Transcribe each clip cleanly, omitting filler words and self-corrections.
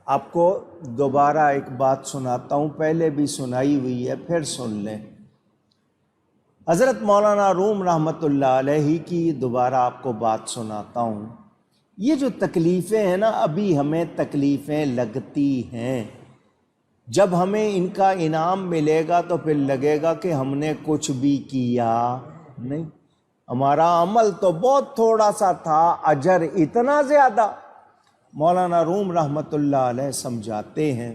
آپ کو دوبارہ ایک بات سناتا ہوں، پہلے بھی سنائی ہوئی ہے، پھر سن لیں۔ حضرت مولانا روم رحمۃ اللہ علیہ کی دوبارہ آپ کو بات سناتا ہوں۔ یہ جو تکلیفیں ہیں نا، ابھی ہمیں تکلیفیں لگتی ہیں، جب ہمیں ان کا انعام ملے گا تو پھر لگے گا کہ ہم نے کچھ بھی کیا نہیں، ہمارا عمل تو بہت تھوڑا سا تھا، اجر اتنا زیادہ۔ مولانا روم رحمۃ اللہ علیہ سمجھاتے ہیں،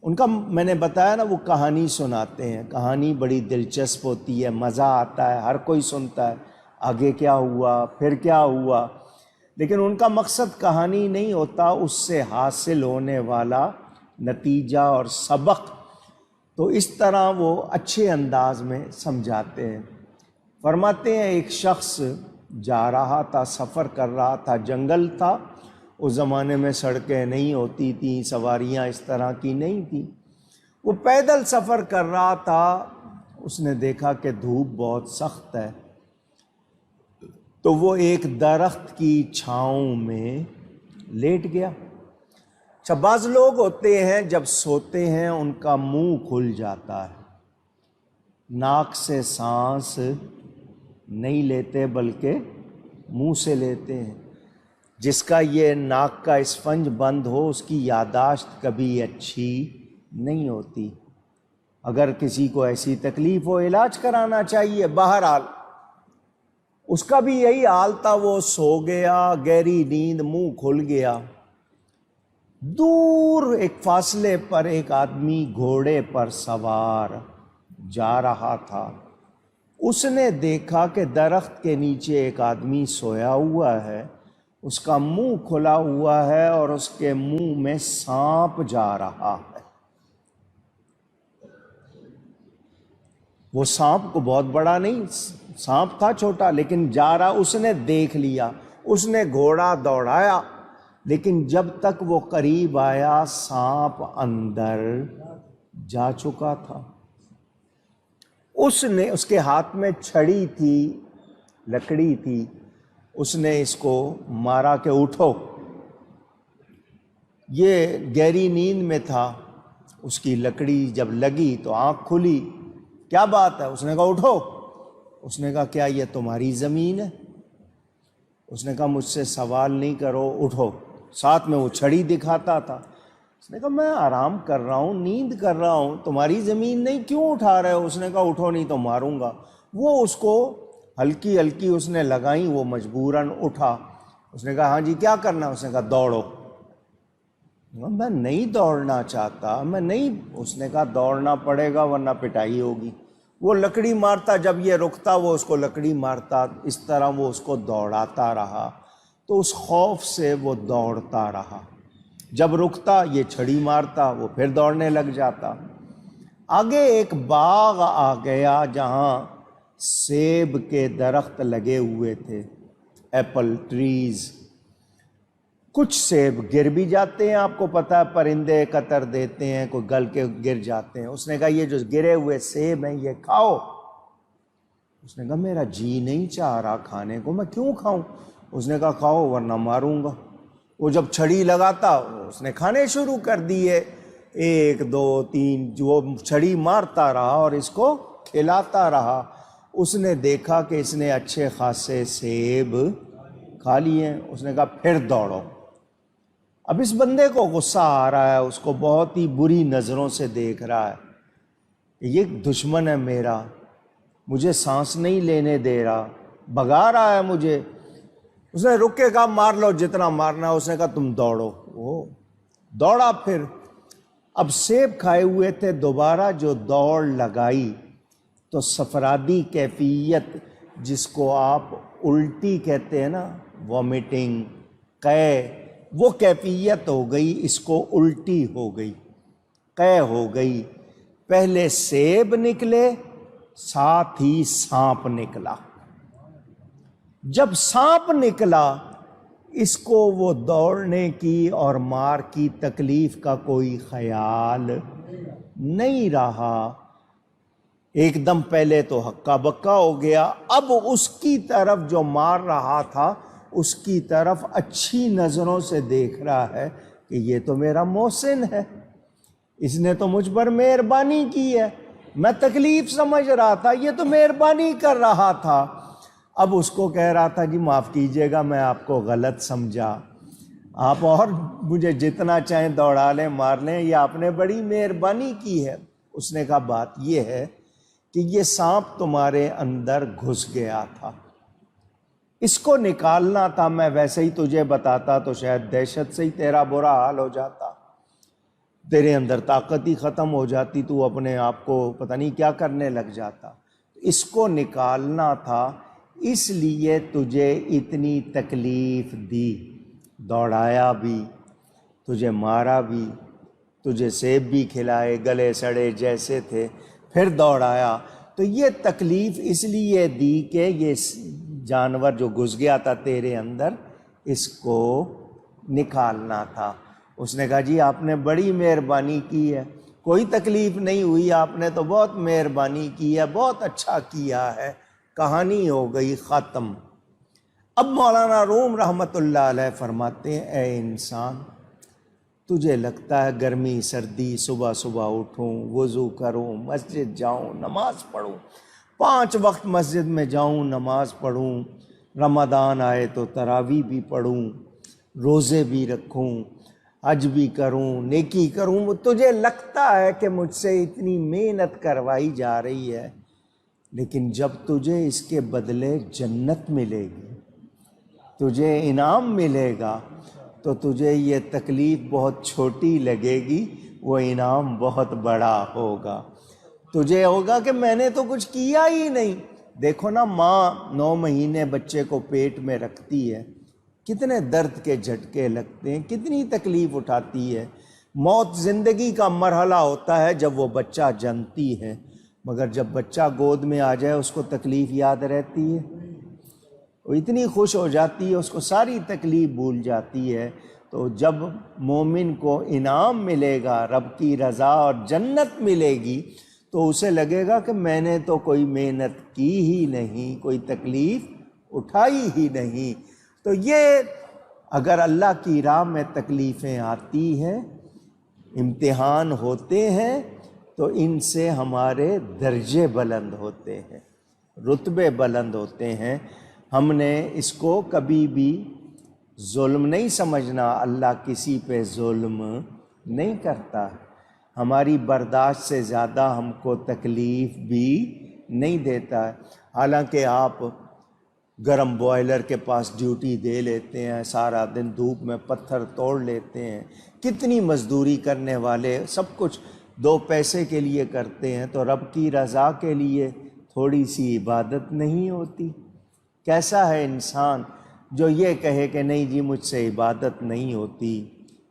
ان کا میں نے بتایا نا، وہ کہانی سناتے ہیں، کہانی بڑی دلچسپ ہوتی ہے، مزہ آتا ہے، ہر کوئی سنتا ہے آگے کیا ہوا پھر کیا ہوا، لیکن ان کا مقصد کہانی نہیں ہوتا، اس سے حاصل ہونے والا نتیجہ اور سبق۔ تو اس طرح وہ اچھے انداز میں سمجھاتے ہیں۔ فرماتے ہیں ایک شخص جا رہا تھا، سفر کر رہا تھا، جنگل تھا، اس زمانے میں سڑکیں نہیں ہوتی تھیں، سواریاں اس طرح کی نہیں تھیں، وہ پیدل سفر کر رہا تھا۔ اس نے دیکھا کہ دھوپ بہت سخت ہے، تو وہ ایک درخت کی چھاؤں میں لیٹ گیا۔ اچھا، بعض لوگ ہوتے ہیں جب سوتے ہیں ان کا منہ کھل جاتا ہے، ناک سے سانس نہیں لیتے بلکہ منہ سے لیتے ہیں۔ جس کا یہ ناک کا اسفنج بند ہو اس کی یادداشت کبھی اچھی نہیں ہوتی۔ اگر کسی کو ایسی تکلیف ہو علاج کرانا چاہیے۔ بہرحال اس کا بھی یہی حال تھا، وہ سو گیا، گہری نیند، منہ کھل گیا۔ دور ایک فاصلے پر ایک آدمی گھوڑے پر سوار جا رہا تھا۔ اس نے دیکھا کہ درخت کے نیچے ایک آدمی سویا ہوا ہے، اس کا منہ کھلا ہوا ہے اور اس کے منہ میں سانپ جا رہا ہے۔ وہ سانپ کو بہت بڑا نہیں، سانپ تھا چھوٹا، لیکن جا رہا، اس نے دیکھ لیا، اس نے گھوڑا دوڑایا، لیکن جب تک وہ قریب آیا سانپ اندر جا چکا تھا۔ اس کے ہاتھ میں چھڑی تھی، لکڑی تھی، اس نے اس کو مارا کہ اٹھو۔ یہ گہری نیند میں تھا، اس کی لکڑی جب لگی تو آنکھ کھلی، کیا بات ہے؟ اس نے کہا اٹھو۔ اس نے کہا کیا یہ تمہاری زمین ہے؟ اس نے کہا مجھ سے سوال نہیں کرو، اٹھو۔ ساتھ میں وہ چھڑی دکھاتا تھا۔ اس نے کہا میں آرام کر رہا ہوں، نیند کر رہا ہوں، تمہاری زمین نہیں، کیوں اٹھا رہے ہو؟ اس نے کہا اٹھو نہیں تو ماروں گا۔ وہ اس کو ہلکی ہلکی اس نے لگائیں، وہ مجبوراً اٹھا۔ اس نے کہا ہاں جی کیا کرنا؟ اس نے کہا دوڑو۔ میں نہیں دوڑنا چاہتا، میں نہیں۔ اس نے کہا دوڑنا پڑے گا ورنہ پٹائی ہوگی۔ وہ لکڑی مارتا، جب یہ رکتا وہ اس کو لکڑی مارتا، اس طرح وہ اس کو دوڑاتا رہا۔ تو اس خوف سے وہ دوڑتا رہا، جب رکتا یہ چھڑی مارتا، وہ پھر دوڑنے لگ جاتا۔ آگے ایک باغ آ گیا جہاں سیب کے درخت لگے ہوئے تھے، ایپل ٹریز۔ کچھ سیب گر بھی جاتے ہیں، آپ کو پتہ ہے، پرندے قطر دیتے ہیں، کوئی گل کے گر جاتے ہیں۔ اس نے کہا یہ جو گرے ہوئے سیب ہیں یہ کھاؤ۔ اس نے کہا میرا جی نہیں چاہ رہا کھانے کو، میں کیوں کھاؤں؟ اس نے کہا کھاؤ ورنہ ماروں گا۔ وہ جب چھڑی لگاتا اس نے کھانے شروع کر دیے، 1 2 3، وہ چھڑی مارتا رہا اور اس کو کھلاتا رہا۔ اس نے دیکھا کہ اس نے اچھے خاصے سیب کھا لیے۔ اس نے کہا پھر دوڑو۔ اب اس بندے کو غصہ آ رہا ہے، اس کو بہت ہی بری نظروں سے دیکھ رہا ہے کہ یہ دشمن ہے میرا، مجھے سانس نہیں لینے دے رہا، بھگا رہا ہے مجھے۔ اس نے رک کے کہا مار لو جتنا مارنا ہے۔ اس نے کہا تم دوڑو۔ وہ دوڑا۔ پھر اب سیب کھائے ہوئے تھے، دوبارہ جو دوڑ لگائی تو سفرادی کیفیت، جس کو آپ الٹی کہتے ہیں نا، وومیٹنگ، قے، وہ کیفیت ہو گئی، اس کو الٹی ہو گئی، قے ہو گئی۔ پہلے سیب نکلے، ساتھ ہی سانپ نکلا۔ جب سانپ نکلا، اس کو وہ دوڑنے کی اور مار کی تکلیف کا کوئی خیال نہیں رہا۔ ایک دم پہلے تو ہکا بکا ہو گیا، اب اس کی طرف جو مار رہا تھا اس کی طرف اچھی نظروں سے دیکھ رہا ہے کہ یہ تو میرا محسن ہے، اس نے تو مجھ پر مہربانی کی ہے، میں تکلیف سمجھ رہا تھا، یہ تو مہربانی کر رہا تھا۔ اب اس کو کہہ رہا تھا جی معاف کیجیے گا، میں آپ کو غلط سمجھا، آپ اور مجھے جتنا چاہیں دوڑا لیں مار لیں، یہ آپ نے بڑی مہربانی کی ہے۔ اس نے کہا بات یہ ہے کہ یہ سانپ تمہارے اندر گھس گیا تھا، اس کو نکالنا تھا، میں ویسے ہی تجھے بتاتا تو شاید دہشت سے ہی تیرا برا حال ہو جاتا، تیرے اندر طاقت ہی ختم ہو جاتی، تو اپنے آپ کو پتہ نہیں کیا کرنے لگ جاتا۔ اس کو نکالنا تھا، اس لیے تجھے اتنی تکلیف دی، دوڑایا بھی، تجھے مارا بھی، تجھے سیب بھی کھلائے، گلے سڑے جیسے تھے، پھر دوڑایا۔ تو یہ تکلیف اس لیے دی کہ یہ جانور جو گھس گیا تھا تیرے اندر، اس کو نکالنا تھا۔ اس نے کہا جی آپ نے بڑی مہربانی کی ہے، کوئی تکلیف نہیں ہوئی، آپ نے تو بہت مہربانی کی ہے، بہت اچھا کیا ہے۔ کہانی ہو گئی ختم۔ اب مولانا روم رحمۃ اللہ علیہ فرماتے ہیں اے انسان، تجھے لگتا ہے گرمی سردی، صبح صبح اٹھوں، وضو کروں، مسجد جاؤں، نماز پڑھوں، 5 وقت مسجد میں جاؤں، نماز پڑھوں، رمضان آئے تو تراویح بھی پڑھوں، روزے بھی رکھوں، حج بھی کروں، نیکی کروں، تجھے لگتا ہے کہ مجھ سے اتنی محنت کروائی جا رہی ہے، لیکن جب تجھے اس کے بدلے جنت ملے گی، تجھے انعام ملے گا، تو تجھے یہ تکلیف بہت چھوٹی لگے گی، وہ انعام بہت بڑا ہوگا۔ تجھے ہوگا کہ میں نے تو کچھ کیا ہی نہیں۔ دیکھو نا، ماں 9 مہینے بچے کو پیٹ میں رکھتی ہے، کتنے درد کے جھٹکے لگتے ہیں، کتنی تکلیف اٹھاتی ہے۔ موت زندگی کا مرحلہ ہوتا ہے جب وہ بچہ جنتی ہے، مگر جب بچہ گود میں آ جائے اس کو تکلیف یاد رہتی ہے، وہ اتنی خوش ہو جاتی ہے، اس کو ساری تکلیف بھول جاتی ہے۔ تو جب مومن کو انعام ملے گا، رب کی رضا اور جنت ملے گی، تو اسے لگے گا کہ میں نے تو کوئی محنت کی ہی نہیں، کوئی تکلیف اٹھائی ہی نہیں۔ تو یہ اگر اللہ کی راہ میں تکلیفیں آتی ہیں، امتحان ہوتے ہیں، تو ان سے ہمارے درجے بلند ہوتے ہیں، رتبے بلند ہوتے ہیں۔ ہم نے اس کو کبھی بھی ظلم نہیں سمجھنا، اللہ کسی پہ ظلم نہیں کرتا، ہماری برداشت سے زیادہ ہم کو تکلیف بھی نہیں دیتا ہے۔ حالانکہ آپ گرم بوائلر کے پاس ڈیوٹی دے لیتے ہیں، سارا دن دھوپ میں پتھر توڑ لیتے ہیں، کتنی مزدوری کرنے والے سب کچھ 2 پیسے کے لیے کرتے ہیں، تو رب کی رضا کے لیے تھوڑی سی عبادت نہیں ہوتی؟ کیسا ہے انسان جو یہ کہے کہ نہیں جی مجھ سے عبادت نہیں ہوتی۔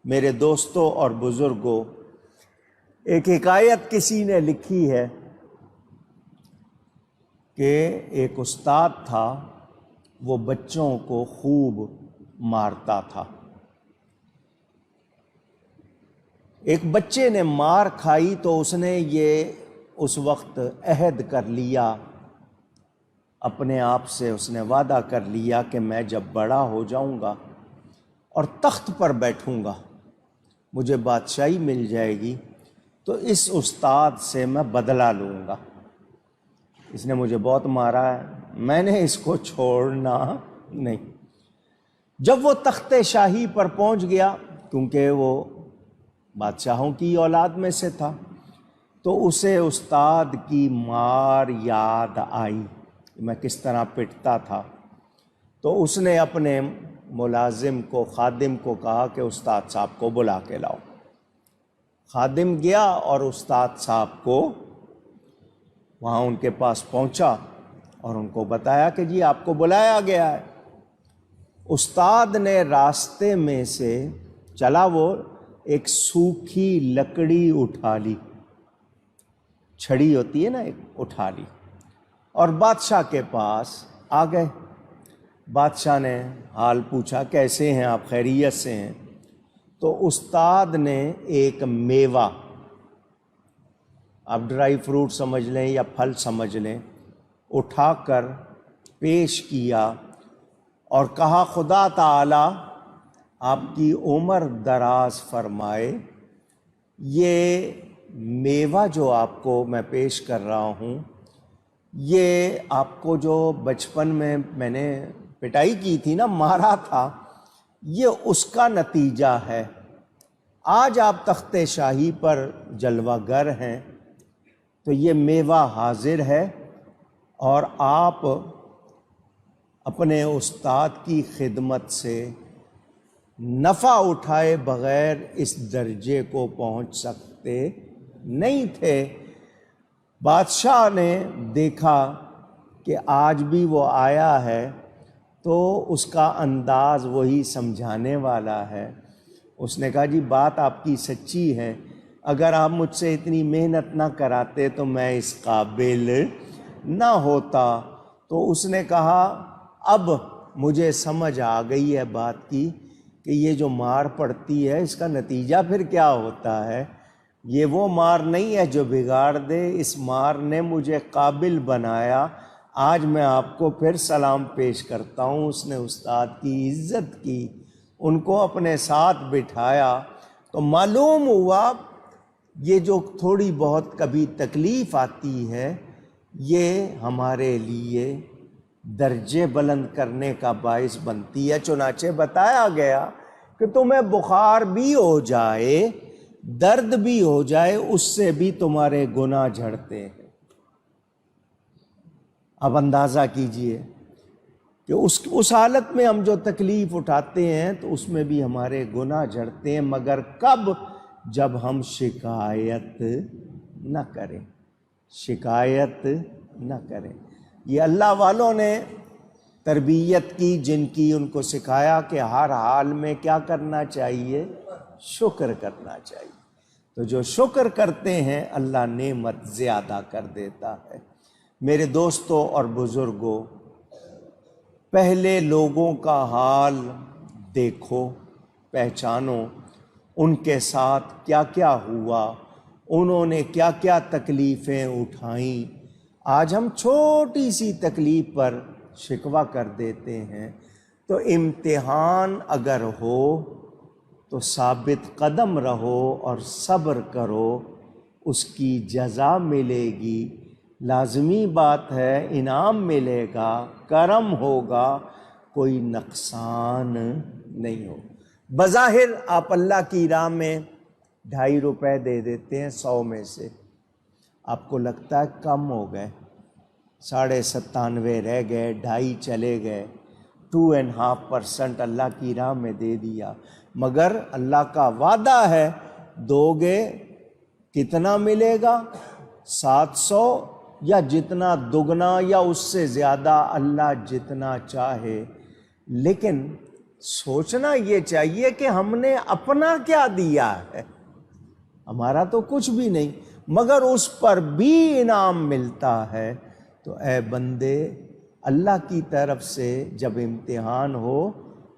میرے دوستوں اور بزرگوں، ایک حکایت کسی نے لکھی ہے کہ ایک استاد تھا، وہ بچوں کو خوب مارتا تھا۔ ایک بچے نے مار کھائی تو اس نے یہ اس وقت عہد کر لیا اپنے آپ سے، اس نے وعدہ کر لیا کہ میں جب بڑا ہو جاؤں گا اور تخت پر بیٹھوں گا، مجھے بادشاہی مل جائے گی، تو اس استاد سے میں بدلہ لوں گا، اس نے مجھے بہت مارا ہے، میں نے اس کو چھوڑنا نہیں۔ جب وہ تخت شاہی پر پہنچ گیا، کیونکہ وہ بادشاہوں کی اولاد میں سے تھا، تو اسے استاد کی مار یاد آئی، میں کس طرح پٹتا تھا۔ تو اس نے اپنے ملازم کو، خادم کو کہا کہ استاد صاحب کو بلا کے لاؤ۔ خادم گیا اور استاد صاحب کو وہاں ان کے پاس پہنچا اور ان کو بتایا کہ جی آپ کو بلایا گیا ہے۔ استاد نے راستے میں سے چلا، وہ ایک سوکھی لکڑی اٹھا لی، چھڑی ہوتی ہے نا، ایک اٹھا لی، اور بادشاہ کے پاس آ گئے۔ بادشاہ نے حال پوچھا، کیسے ہیں آپ، خیریت سے ہیں؟ تو استاد نے ایک میوہ، آپ ڈرائی فروٹ سمجھ لیں یا پھل سمجھ لیں، اٹھا کر پیش کیا اور کہا خدا تعالی آپ کی عمر دراز فرمائے۔ یہ میوہ جو آپ کو میں پیش کر رہا ہوں، یہ آپ کو جو بچپن میں نے پٹائی کی تھی نا، مارا تھا، یہ اس کا نتیجہ ہے۔ آج آپ تخت شاہی پر جلوہ گر ہیں، تو یہ میوہ حاضر ہے، اور آپ اپنے استاد کی خدمت سے نفع اٹھائے بغیر اس درجے کو پہنچ سکتے نہیں تھے۔ بادشاہ نے دیکھا کہ آج بھی وہ آیا ہے، تو اس کا انداز وہی سمجھانے والا ہے۔ اس نے کہا جی بات آپ کی سچی ہے، اگر آپ مجھ سے اتنی محنت نہ کراتے تو میں اس قابل نہ ہوتا۔ تو اس نے کہا اب مجھے سمجھ آ گئی ہے بات کی کہ یہ جو مار پڑتی ہے اس کا نتیجہ پھر کیا ہوتا ہے۔ یہ وہ مار نہیں ہے جو بگاڑ دے، اس مار نے مجھے قابل بنایا۔ آج میں آپ کو پھر سلام پیش کرتا ہوں۔ اس نے استاد کی عزت کی، ان کو اپنے ساتھ بٹھایا، تو معلوم ہوا یہ جو تھوڑی بہت کبھی تکلیف آتی ہے، یہ ہمارے لیے درجے بلند کرنے کا باعث بنتی ہے۔ چنانچہ بتایا گیا کہ تمہیں بخار بھی ہو جائے، درد بھی ہو جائے، اس سے بھی تمہارے گناہ جھڑتے ہیں۔ اب اندازہ کیجئے کہ اس حالت میں ہم جو تکلیف اٹھاتے ہیں تو اس میں بھی ہمارے گناہ جھڑتے ہیں، مگر کب؟ جب ہم شکایت نہ کریں، شکایت نہ کریں۔ یہ اللہ والوں نے تربیت کی، جن کی ان کو سکھایا کہ ہر حال میں کیا کرنا چاہیے؟ شکر کرنا چاہیے۔ تو جو شکر کرتے ہیں اللہ نعمت زیادہ کر دیتا ہے۔ میرے دوستوں اور بزرگوں، پہلے لوگوں کا حال دیکھو، پہچانو، ان کے ساتھ کیا کیا ہوا، انہوں نے کیا کیا تکلیفیں اٹھائیں۔ آج ہم چھوٹی سی تکلیف پر شکوہ کر دیتے ہیں۔ تو امتحان اگر ہو تو ثابت قدم رہو اور صبر کرو، اس کی جزا ملے گی، لازمی بات ہے، انعام ملے گا، کرم ہوگا، کوئی نقصان نہیں ہو۔ بظاہر آپ اللہ کی راہ میں 2.5 روپے دے دیتے ہیں 100 میں سے، آپ کو لگتا ہے کم ہو گئے، 97.5 رہ گئے، 2.5 چلے گئے، 2.5% اللہ کی راہ میں دے دیا۔ مگر اللہ کا وعدہ ہے دو گے کتنا ملے گا؟ 700 یا جتنا دگنا یا اس سے زیادہ، اللہ جتنا چاہے۔ لیکن سوچنا یہ چاہیے کہ ہم نے اپنا کیا دیا ہے؟ ہمارا تو کچھ بھی نہیں، مگر اس پر بھی انعام ملتا ہے۔ تو اے بندے، اللہ کی طرف سے جب امتحان ہو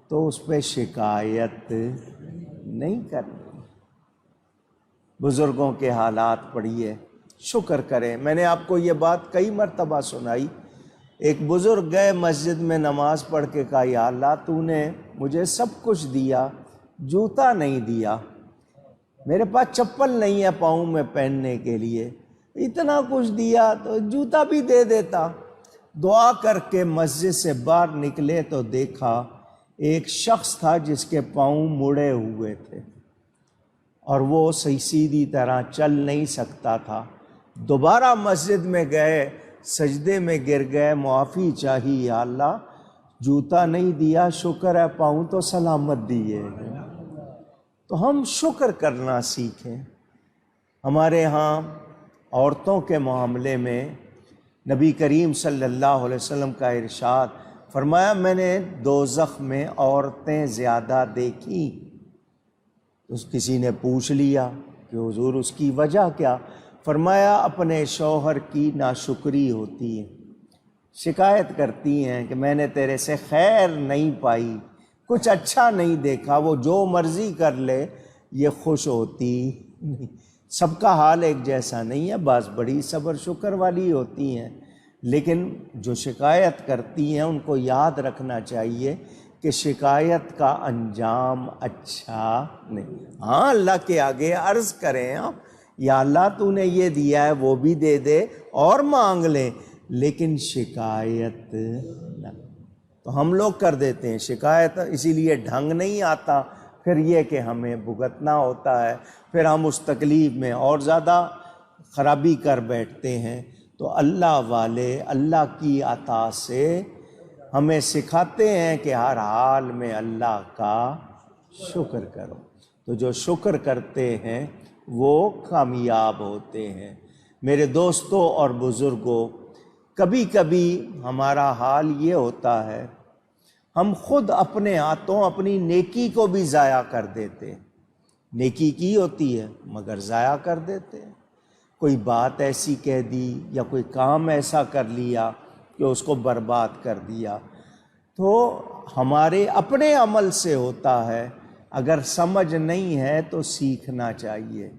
تو اس پہ شکایت نہیں کرنی۔ بزرگوں کے حالات پڑھیے، شکر کریں۔ میں نے آپ کو یہ بات کئی مرتبہ سنائی۔ ایک بزرگ گئے مسجد میں نماز پڑھ کے کہا یا اللہ تو نے مجھے سب کچھ دیا، جوتا نہیں دیا، میرے پاس چپل نہیں ہے پاؤں میں پہننے کے لیے، اتنا کچھ دیا تو جوتا بھی دے دیتا۔ دعا کر کے مسجد سے باہر نکلے تو دیکھا ایک شخص تھا جس کے پاؤں مڑے ہوئے تھے اور وہ صحیح سیدھی طرح چل نہیں سکتا تھا۔ دوبارہ مسجد میں گئے، سجدے میں گر گئے، معافی چاہی یا اللہ جوتا نہیں دیا، شکر ہے پاؤں تو سلامت دیے ہیں۔ تو ہم شکر کرنا سیکھیں۔ ہمارے ہاں عورتوں کے معاملے میں نبی کریم صلی اللہ علیہ وسلم کا ارشاد فرمایا، میں نے دوزخ میں عورتیں زیادہ دیکھیں۔ تو کسی نے پوچھ لیا کہ حضور اس کی وجہ کیا؟ فرمایا اپنے شوہر کی ناشکری ہوتی ہے، شکایت کرتی ہیں کہ میں نے تیرے سے خیر نہیں پائی، کچھ اچھا نہیں دیکھا، وہ جو مرضی کر لے، یہ خوش ہوتی نہیں۔ سب کا حال ایک جیسا نہیں ہے، بعض بڑی صبر شکر والی ہوتی ہیں، لیکن جو شکایت کرتی ہیں ان کو یاد رکھنا چاہیے کہ شکایت کا انجام اچھا نہیں۔ ہاں اللہ کے آگے عرض کریں آپ، یا اللہ تو نے یہ دیا ہے وہ بھی دے دے اور مانگ لیں، لیکن شکایت نہ۔ تو ہم لوگ کر دیتے ہیں شکایت، اسی لیے ڈھنگ نہیں آتا، پھر یہ کہ ہمیں بھگتنا ہوتا ہے، پھر ہم اس تکلیف میں اور زیادہ خرابی کر بیٹھتے ہیں۔ تو اللہ والے اللہ کی عطا سے ہمیں سکھاتے ہیں کہ ہر حال میں اللہ کا شکر کرو، تو جو شکر کرتے ہیں وہ کامیاب ہوتے ہیں۔ میرے دوستوں اور بزرگوں، کبھی کبھی ہمارا حال یہ ہوتا ہے، ہم خود اپنے ہاتھوں اپنی نیکی کو بھی ضائع کر دیتے ہیں۔ نیکی کی ہوتی ہے مگر ضائع کر دیتے ہیں۔ کوئی بات ایسی کہہ دی یا کوئی کام ایسا کر لیا کہ اس کو برباد کر دیا۔ تو ہمارے اپنے عمل سے ہوتا ہے، اگر سمجھ نہیں ہے تو سیکھنا چاہیے۔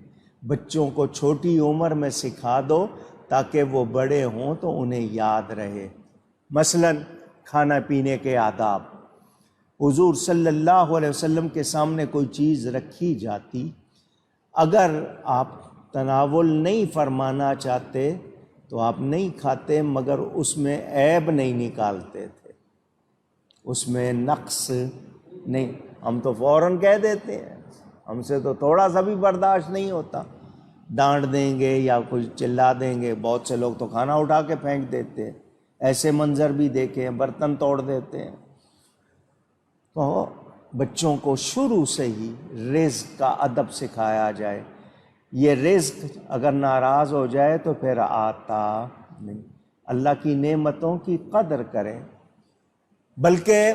بچوں کو چھوٹی عمر میں سکھا دو تاکہ وہ بڑے ہوں تو انہیں یاد رہے۔ مثلاً کھانا پینے کے آداب، حضور صلی اللہ علیہ وسلم کے سامنے کوئی چیز رکھی جاتی، اگر آپ تناول نہیں فرمانا چاہتے تو آپ نہیں کھاتے، مگر اس میں عیب نہیں نکالتے تھے، اس میں نقص نہیں۔ ہم تو فوراً کہہ دیتے ہیں، ہم سے تو تھوڑا سا بھی برداشت نہیں ہوتا، ڈانٹ دیں گے یا کچھ چلا دیں گے۔ بہت سے لوگ تو کھانا اٹھا کے پھینک دیتے ہیں، ایسے منظر بھی دیکھے ہیں، برتن توڑ دیتے ہیں۔ تو بچوں کو شروع سے ہی رزق کا ادب سکھایا جائے۔ یہ رزق اگر ناراض ہو جائے تو پھر آتا نہیں۔ اللہ کی نعمتوں کی قدر کریں، بلکہ